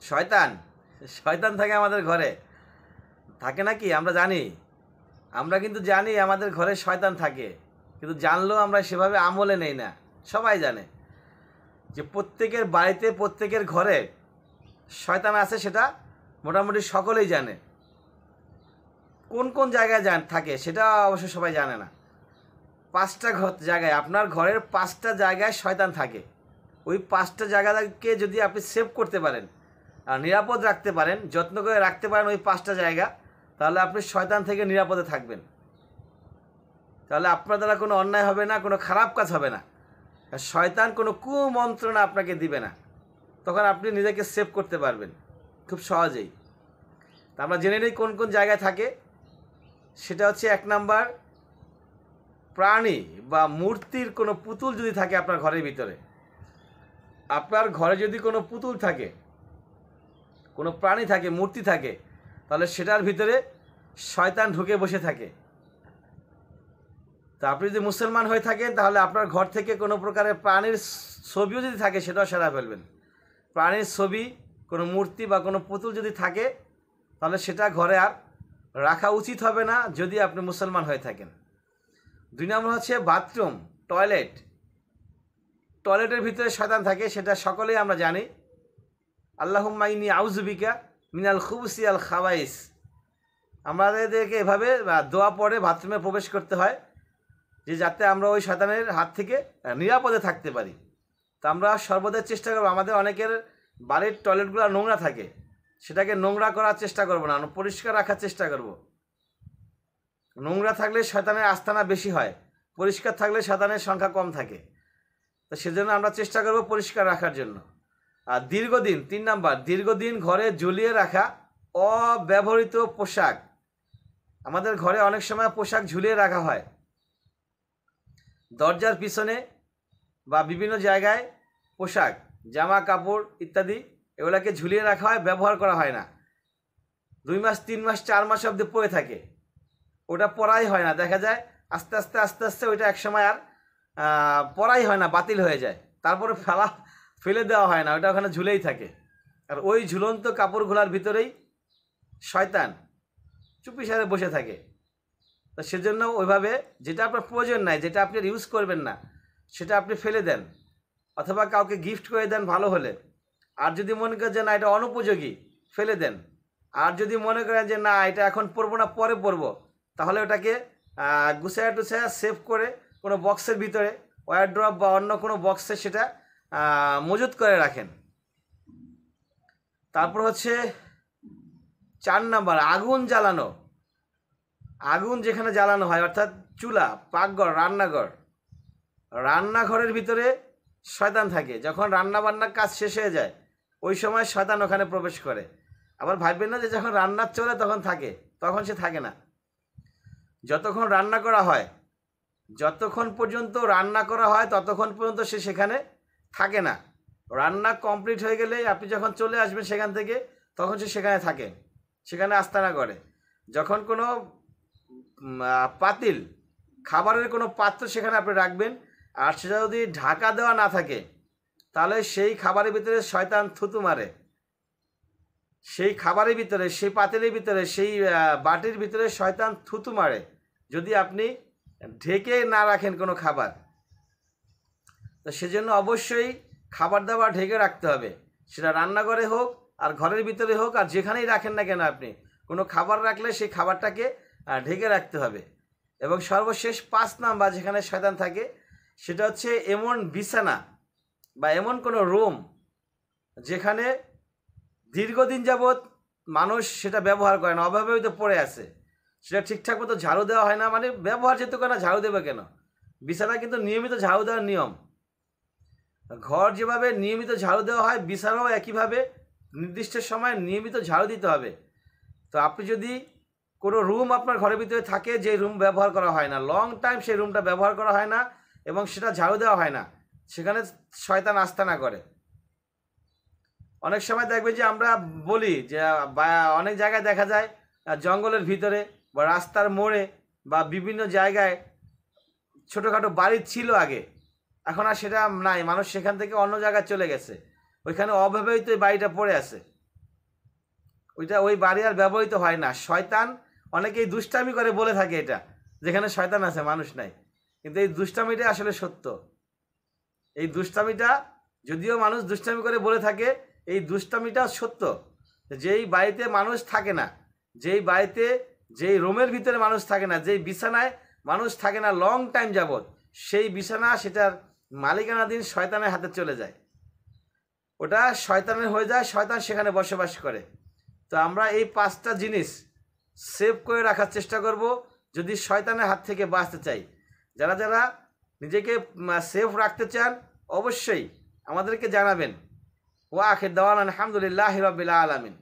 শয়তান শয়তান থাকে আমাদের ঘরে, থাকে নাকি আমরা জানি? আমরা কিন্তু জানি আমাদের ঘরে শয়তান থাকে, কিন্তু জানলেও আমরা সেভাবে আমলে নেই না। সবাই জানে যে প্রত্যেকের বাড়িতে প্রত্যেকের ঘরে শয়তান আছে, সেটা মোটামুটি সকলেই জানে। কোন কোন জায়গায় থাকে সেটা অবশ্য সবাই জানে না। 5টা জায়গায়, আপনার ঘরের 5টা জায়গায় শয়তান থাকে। ওই 5টা জায়গাকে যদি আপনি সেভ করতে পারেন আর নিরাপদ রাখতে পারেন, যত্ন করে রাখতে পারেন ওই 5টা জায়গা, তাহলে আপনি শয়তান থেকে নিরাপদে থাকবেন। তাহলে আপনার দ্বারা কোনো অন্যায় হবে না, কোনো খারাপ কাজ হবে না, শয়তান কোনো কুমন্ত্রণা আপনাকে দিবে না। তখন আপনি নিজেকে সেভ করতে পারবেন খুব সহজেই। তা আমরা জেনে নিই কোন কোন জায়গায় থাকে। সেটা হচ্ছে 1 নাম্বার, প্রাণী বা মূর্তির কোনো পুতুল যদি থাকে আপনার ঘরের ভিতরে। আপনার ঘরে যদি কোনো পুতুল থাকে, কোনো প্রাণী থাকে, মূর্তি থাকে, তাহলে সেটার ভিতরে শয়তান ঢুকে বসে থাকে। তা আপনি যদি মুসলমান হয়ে থাকেন, তাহলে আপনার ঘর থেকে কোনো প্রকারের প্রাণীর ছবিও যদি থাকে সেটাও সরা ফেলবেন। প্রাণীর ছবি, কোনো মূর্তি বা কোনো পুতুল যদি থাকে, তাহলে সেটা ঘরে আর রাখা উচিত হবে না যদি আপনি মুসলমান হয়ে থাকেন। 2 নম্বর হচ্ছে বাথরুম, টয়লেট। টয়লেটের ভিতরে শয়তান থাকে, সেটা সকলেই আমরা জানি। আল্লাহুম্মা ইন্নী আউযু বিকা মিনাল খুবুসি আল খাবাইস। আমাদেরকে এভাবে দোয়া পড়ে বাথরুমে প্রবেশ করতে হয়, যে যাতে আমরা ওই শয়তানের হাত থেকে নিরাপদে থাকতে পারি। তো আমরা সর্বদা চেষ্টা করবো, আমাদের অনেকের বাড়ির টয়লেটগুলো নোংরা থাকে, সেটাকে নোংরা করার চেষ্টা করবো না, পরিষ্কার রাখার চেষ্টা করব। নোংরা থাকলে শয়তানের আস্তানা বেশি হয়, পরিষ্কার থাকলে শয়তানের সংখ্যা কম থাকে। তো সেজন্য আমরা চেষ্টা করব পরিষ্কার রাখার জন্য। আর দীর্ঘদিন, 3 নাম্বার, দীর্ঘদিন ঘরে ঝুলিয়ে রাখা অব্যবহৃত পোশাক। আমাদের ঘরে অনেক সময় পোশাক ঝুলিয়ে রাখা হয়, দরজার পিছনে বা বিভিন্ন জায়গায় পোশাক, জামা কাপড় ইত্যাদি, এগুলাকে ঝুলিয়ে রাখা হয়, ব্যবহার করা হয় না। 2 মাস 3 মাস 4 মাস অবধি পরে থাকে, ওটা পরাই হয় না। দেখা যায় আস্তে আস্তে আস্তে আস্তে ওইটা একসময় আর পরাই হয় না, বাতিল হয়ে যায়। তারপরে ফেলে দেওয়া হয় না, ওটা ওখানে ঝুলেই থাকে। আর ওই ঝুলন্ত কাপড়গুলোর ভিতরেই শয়তান চুপিসারে বসে থাকে। তো সেজন্য ওইভাবে, যেটা আপনার প্রয়োজন নাই, যেটা আপনি ইউজ করবেন না, সেটা আপনি ফেলে দেন, অথবা কাউকে গিফট করে দেন ভালো হলে। আর যদি মনে করেন যে না এটা অনুপযোগী, ফেলে দেন। আর যদি মনে করেন যে না এটা এখন পরবো না, পরে পরবো, তাহলে ওটাকে গুছায়া টুছায়া সেভ করে কোনো বক্সের ভিতরে, ওয়ারড্রপ বা অন্য কোনো বক্সে সেটা মজুত করে রাখেন। তারপর হচ্ছে 4 নাম্বার, আগুন জ্বালানো। আগুন যেখানে জ্বালানো হয়, অর্থাৎ চুলা, পাকঘর, রান্নাঘরের ভিতরে শয়তান থাকে। যখন রান্না বান্নার কাজ শেষ হয়ে যায়, ওই সময় শয়তান ওখানে প্রবেশ করে। আবার ভাববেন না যে যখন রান্না চলে তখন থাকে, তখন সে থাকে না। যতক্ষণ রান্না করা হয়, যতক্ষণ পর্যন্ত রান্না করা হয় ততক্ষণ পর্যন্ত সে সেখানে থাকে না। রান্না কমপ্লিট হয়ে গেলেই আপনি যখন চলে আসবেন সেখান থেকে, তখন সে সেখানে থাকে, সেখানে আস্তানা করে। যখন কোনো পাতিল, খাবারের কোনো পাত্র সেখানে আপনি রাখবেন, আর সেটা যদি ঢাকা দেওয়া না থাকে, তাহলে সেই খাবারের ভিতরে শয়তান থুতু মারে। সেই খাবারের ভিতরে, সেই পাতিলের ভিতরে, সেই বাটির ভিতরে শয়তান থুতু মারে, যদি আপনি ঢেকে না রাখেন কোনো খাবার। তো সেজন্য অবশ্যই খাবার দাবার ঢেকে রাখতে হবে, সেটা রান্নাঘরে হোক আর ঘরের ভিতরে হোক, আর যেখানেই রাখেন না কেন আপনি কোনো খাবার রাখলে সেই খাবারটাকে ঢেকে রাখতে হবে। এবং সর্বশেষ 5 নাম্বার যেখানে শয়তান থাকে, সেটা হচ্ছে এমন বিছানা বা এমন কোনো রুম যেখানে দীর্ঘদিন যাবৎ মানুষ সেটা ব্যবহার করে না, অব্যবহৃত পড়ে আছে, সেটা ঠিকঠাক মতো ঝাড়ু দেওয়া হয় না। মানে ব্যবহার যেহেতু কেন, ঝাড়ু দেবে কেন? বিছানা কিন্তু নিয়মিত ঝাড়ু দেওয়ার নিয়ম। ঘর যেভাবে নিয়মিত ঝাড়ু দেওয়া হয়, বিছানাও একইভাবে নির্দিষ্ট সময় নিয়মিত ঝাড়ু দিতে হবে। তো আপনি যদি কোনো রুম আপনার ঘরের ভিতরে থাকে, যে রুম ব্যবহার করা হয় না, লং টাইম সেই রুমটা ব্যবহার করা হয় না এবং সেটা ঝাড়ু দেওয়া হয় না, সেখানে শয়তান আস্তানা করে। অনেক সময় দেখবেন যে আমরা বলি যে অনেক জায়গায় দেখা যায় জঙ্গলের ভিতরে বা রাস্তার মোড়ে বা বিভিন্ন জায়গায় ছোটোখাটো বাড়ি ছিল আগে, এখন আর সেটা নাই, মানুষ সেখান থেকে অন্য জায়গায় চলে গেছে, ওইখানে অব্যবহৃত বাড়িটা পড়ে আছে। ওই বাড়ি আর ব্যবহৃত হয় না। শয়তান অনেকেই দুষ্টামি করে বলে থাকে এটা, যেখানে শয়তান আছে মানুষ নাই, কিন্তু এই দুষ্টামিটা আসলে সত্য। এই দুষ্টামিটা, যদিও মানুষ দুষ্টামি করে বলে থাকে, এই দুষ্টামিটা সত্য। যেই বাড়িতে মানুষ থাকে না, যেই বাড়িতে, যেই রুমের ভিতরে মানুষ থাকে না, যেই বিছানায় মানুষ থাকে না লং টাইম যাবৎ, সেই বিছানা সেটার মালিকানাধীন শয়তানের হাতে চলে যায়। ওটা শয়তানের হয়ে যায়, শয়তান সেখানে বসবাস করে। তো আমরা এই 5টা জিনিস সেভ করে রাখার চেষ্টা করব যদি শয়তানের হাত থেকে বাঁচতে চাই। যারা যারা নিজেকে সেফ রাখতে চান অবশ্যই আমাদেরকে জানাবেন। ওয়া আখির দাওয়ানা আলহামদুলিল্লাহি রাব্বিল আলামিন।